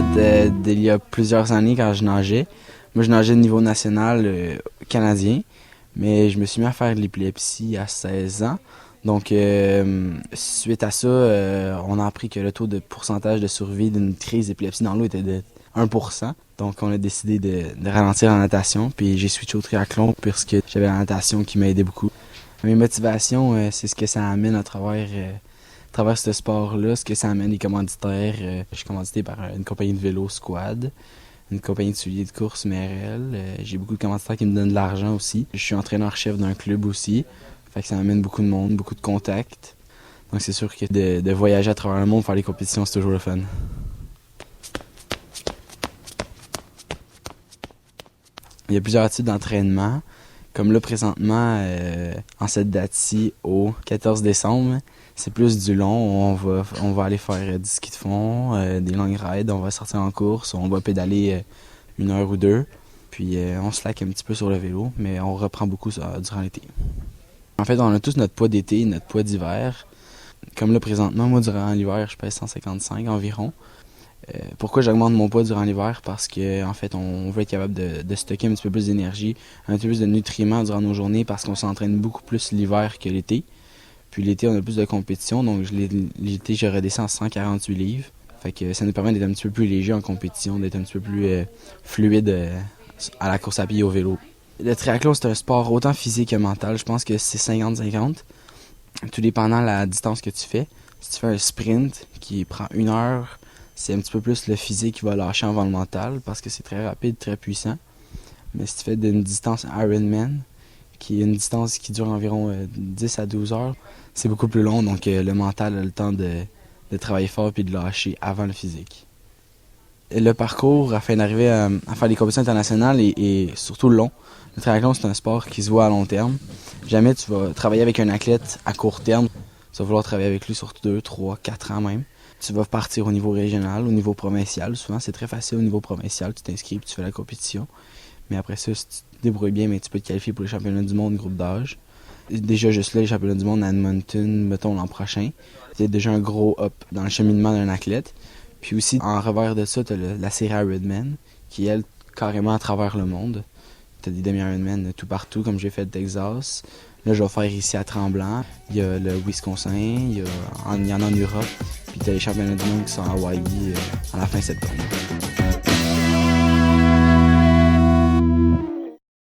fait il y a plusieurs années quand je nageais. Moi, je nageais de niveau national canadien, mais je me suis mis à faire de l'épilepsie à 16 ans. Donc, suite à ça, on a appris que le taux de pourcentage de survie d'une crise d'épilepsie dans l'eau était de 1%. Donc, on a décidé de ralentir la natation, puis j'ai switché au triathlon parce que j'avais la natation qui m'a aidé beaucoup. Mes motivations, c'est ce que ça amène à travers ce sport-là, ce que ça amène les commanditaires. Je suis commandité par une compagnie de vélo Squad, une compagnie de souliers de course Merrell. J'ai beaucoup de commanditaires qui me donnent de l'argent aussi. Je suis entraîneur-chef d'un club aussi, fait que ça amène beaucoup de monde, beaucoup de contacts. Donc c'est sûr que de voyager à travers le monde, faire les compétitions, c'est toujours le fun. Il y a plusieurs types d'entraînement. Comme là, présentement, en cette date-ci, au 14 décembre, c'est plus du long. On va aller faire du ski de fond, des longues rides, on va sortir en course, on va pédaler 1 heure ou 2. Puis on slack un petit peu sur le vélo, mais on reprend beaucoup durant l'été. En fait, on a tous notre poids d'été, notre poids d'hiver. Comme là, présentement, moi, durant l'hiver, je pèse 155 environ. Pourquoi j'augmente mon poids durant l'hiver? Parce que en fait, on veut être capable de stocker un petit peu plus d'énergie, un petit peu plus de nutriments durant nos journées parce qu'on s'entraîne beaucoup plus l'hiver que l'été. Puis l'été, on a plus de compétition, donc l'été, je redescends à 148 livres. Fait que ça nous permet d'être un petit peu plus léger en compétition, d'être un petit peu plus fluide à la course à pied et au vélo. Le triathlon, c'est un sport autant physique que mental. Je pense que c'est 50-50, tout dépendant de la distance que tu fais. Si tu fais un sprint qui prend 1 heure, c'est un petit peu plus le physique qui va lâcher avant le mental parce que c'est très rapide, très puissant. Mais si tu fais d'une distance Ironman, qui est une distance qui dure environ 10 à 12 heures, c'est beaucoup plus long, donc le mental a le temps de travailler fort puis de lâcher avant le physique. Le parcours afin d'arriver à faire des compétitions internationales est surtout long. Le triathlon, c'est un sport qui se voit à long terme. Jamais tu vas travailler avec un athlète à court terme. Tu vas vouloir travailler avec lui sur 2, 3, 4 ans même. Tu vas partir au niveau régional, au niveau provincial. Souvent, c'est très facile au niveau provincial. Tu t'inscris et tu fais la compétition. Mais après ça, si tu te débrouilles bien, mais tu peux te qualifier pour les championnats du monde groupe d'âge. Déjà, juste là, les championnats du monde à Edmonton, mettons l'an prochain, c'est déjà un gros up dans le cheminement d'un athlète. Puis aussi, en revers de ça, tu as la série Ironman, qui est, elle, carrément à travers le monde. Tu as des demi-Ironman tout partout, comme j'ai fait au Texas. Là, je vais faire ici à Tremblant. Il y a le Wisconsin, il y en a en Europe. Puis tu as les championnats du monde qui sont à Hawaï à la fin septembre.